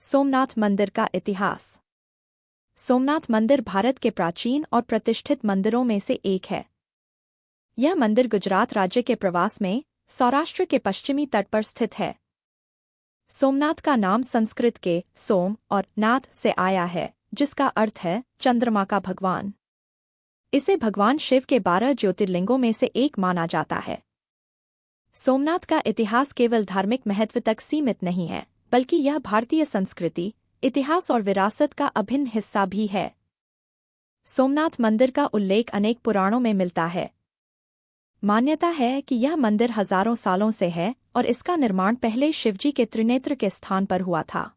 सोमनाथ मंदिर का इतिहास। सोमनाथ मंदिर भारत के प्राचीन और प्रतिष्ठित मंदिरों में से एक है। यह मंदिर गुजरात राज्य के प्रवास में सौराष्ट्र के पश्चिमी तट पर स्थित है। सोमनाथ का नाम संस्कृत के सोम और नाथ से आया है, जिसका अर्थ है चंद्रमा का भगवान। इसे भगवान शिव के 12 ज्योतिर्लिंगों में से एक माना जाता है। सोमनाथ का इतिहास केवल धार्मिक महत्व तक सीमित नहीं है, बल्कि यह भारतीय संस्कृति, इतिहास और विरासत का अभिन्न हिस्सा भी है। सोमनाथ मंदिर का उल्लेख अनेक पुराणों में मिलता है। मान्यता है कि यह मंदिर हजारों सालों से है और इसका निर्माण पहले शिवजी के त्रिनेत्र के स्थान पर हुआ था।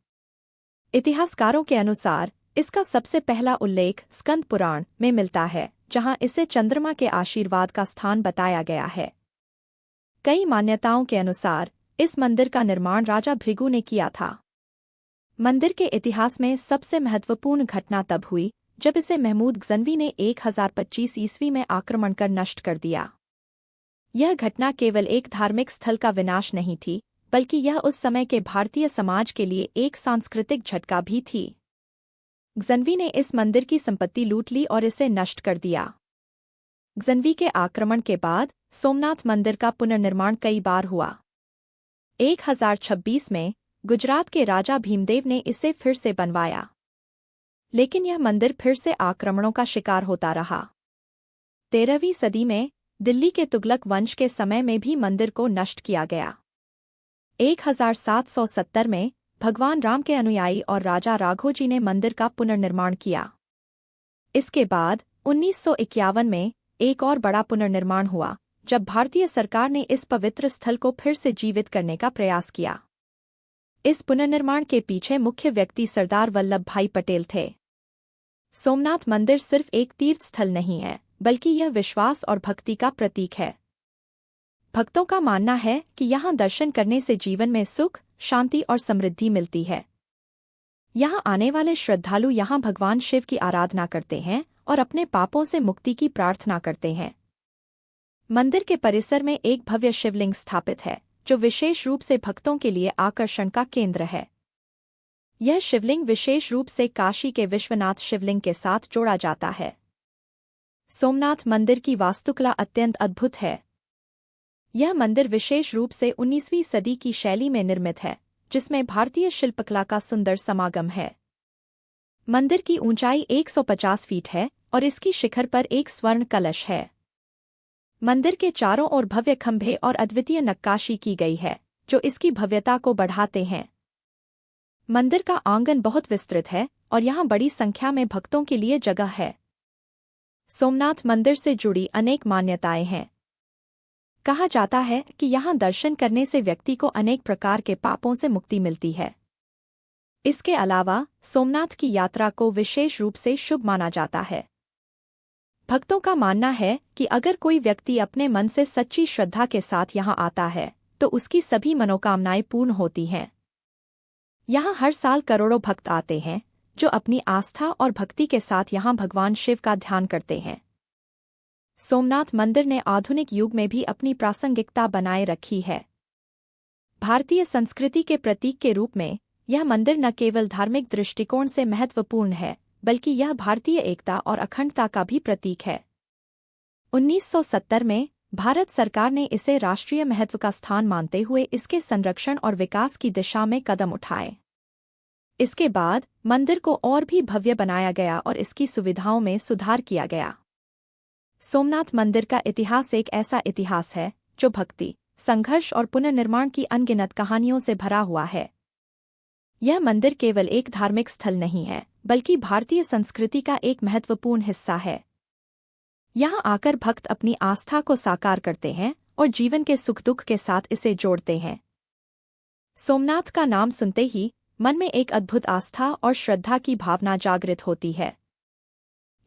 इतिहासकारों के अनुसार इसका सबसे पहला उल्लेख स्कंद पुराण में मिलता है, जहां इसे चंद्रमा के आशीर्वाद का स्थान बताया गया है। कई मान्यताओं के अनुसार इस मंदिर का निर्माण राजा भृगु ने किया था। मंदिर के इतिहास में सबसे महत्वपूर्ण घटना तब हुई जब इसे महमूद गजनवी ने 1025 ईस्वी में आक्रमण कर नष्ट कर दिया। यह घटना केवल एक धार्मिक स्थल का विनाश नहीं थी, बल्कि यह उस समय के भारतीय समाज के लिए एक सांस्कृतिक झटका भी थी। गजनवी ने इस मंदिर की संपत्ति लूट ली और इसे नष्ट कर दिया। गजनवी के आक्रमण के बाद सोमनाथ मंदिर का पुनर्निर्माण कई बार हुआ। 1026 में गुजरात के राजा भीमदेव ने इसे फिर से बनवाया, लेकिन यह मंदिर फिर से आक्रमणों का शिकार होता रहा। 13वीं सदी में दिल्ली के तुगलक वंश के समय में भी मंदिर को नष्ट किया गया। 1770 में भगवान राम के अनुयायी और राजा राघोजी ने मंदिर का पुनर्निर्माण किया। इसके बाद 1951 में एक और बड़ा पुनर्निर्माण हुआ, जब भारतीय सरकार ने इस पवित्र स्थल को फिर से जीवित करने का प्रयास किया। इस पुनर्निर्माण के पीछे मुख्य व्यक्ति सरदार वल्लभ भाई पटेल थे। सोमनाथ मंदिर सिर्फ एक तीर्थ स्थल नहीं है, बल्कि यह विश्वास और भक्ति का प्रतीक है। भक्तों का मानना है कि यहाँ दर्शन करने से जीवन में सुख, शांति और समृद्धि मिलती है। यहाँ आने वाले श्रद्धालु यहाँ भगवान शिव की आराधना करते हैं और अपने पापों से मुक्ति की प्रार्थना करते हैं। मंदिर के परिसर में एक भव्य शिवलिंग स्थापित है, जो विशेष रूप से भक्तों के लिए आकर्षण का केंद्र है। यह शिवलिंग विशेष रूप से काशी के विश्वनाथ शिवलिंग के साथ जोड़ा जाता है। सोमनाथ मंदिर की वास्तुकला अत्यंत अद्भुत है। यह मंदिर विशेष रूप से 19वीं सदी की शैली में निर्मित है, जिसमें भारतीय शिल्पकला का सुंदर समागम है। मंदिर की ऊंचाई 150 फीट है और इसकी शिखर पर एक स्वर्ण कलश है। मंदिर के चारों ओर भव्य खंभे और अद्वितीय नक्काशी की गई है, जो इसकी भव्यता को बढ़ाते हैं। मंदिर का आंगन बहुत विस्तृत है और यहाँ बड़ी संख्या में भक्तों के लिए जगह है। सोमनाथ मंदिर से जुड़ी अनेक मान्यताएं हैं। कहा जाता है कि यहाँ दर्शन करने से व्यक्ति को अनेक प्रकार के पापों से मुक्ति मिलती है। इसके अलावा सोमनाथ की यात्रा को विशेष रूप से शुभ माना जाता है। भक्तों का मानना है कि अगर कोई व्यक्ति अपने मन से सच्ची श्रद्धा के साथ यहाँ आता है, तो उसकी सभी मनोकामनाएं पूर्ण होती हैं। यहाँ हर साल करोड़ों भक्त आते हैं, जो अपनी आस्था और भक्ति के साथ यहाँ भगवान शिव का ध्यान करते हैं। सोमनाथ मंदिर ने आधुनिक युग में भी अपनी प्रासंगिकता बनाए रखी है। भारतीय संस्कृति के प्रतीक के रूप में यह मंदिर न केवल धार्मिक दृष्टिकोण से महत्वपूर्ण है, बल्कि यह भारतीय एकता और अखंडता का भी प्रतीक है। 1970 में भारत सरकार ने इसे राष्ट्रीय महत्व का स्थान मानते हुए इसके संरक्षण और विकास की दिशा में कदम उठाए। इसके बाद मंदिर को और भी भव्य बनाया गया और इसकी सुविधाओं में सुधार किया गया। सोमनाथ मंदिर का इतिहास एक ऐसा इतिहास है जो भक्ति, संघर्ष और पुनर्निर्माण की अनगिनत कहानियों से भरा हुआ है। यह मंदिर केवल एक धार्मिक स्थल नहीं है, बल्कि भारतीय संस्कृति का एक महत्वपूर्ण हिस्सा है। यहाँ आकर भक्त अपनी आस्था को साकार करते हैं और जीवन के सुख दुख के साथ इसे जोड़ते हैं। सोमनाथ का नाम सुनते ही मन में एक अद्भुत आस्था और श्रद्धा की भावना जागृत होती है।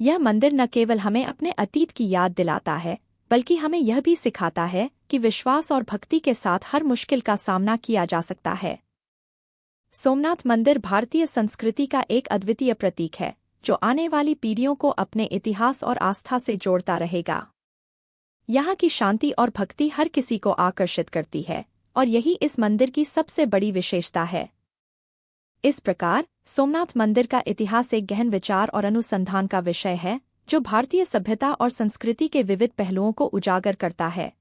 यह मंदिर न केवल हमें अपने अतीत की याद दिलाता है, बल्कि हमें यह भी सिखाता है कि विश्वास और भक्ति के साथ हर मुश्किल का सामना किया जा सकता है। सोमनाथ मंदिर भारतीय संस्कृति का एक अद्वितीय प्रतीक है, जो आने वाली पीढ़ियों को अपने इतिहास और आस्था से जोड़ता रहेगा। यहाँ की शांति और भक्ति हर किसी को आकर्षित करती है और यही इस मंदिर की सबसे बड़ी विशेषता है। इस प्रकार सोमनाथ मंदिर का इतिहास एक गहन विचार और अनुसंधान का विषय है, जो भारतीय सभ्यता और संस्कृति के विविध पहलुओं को उजागर करता है।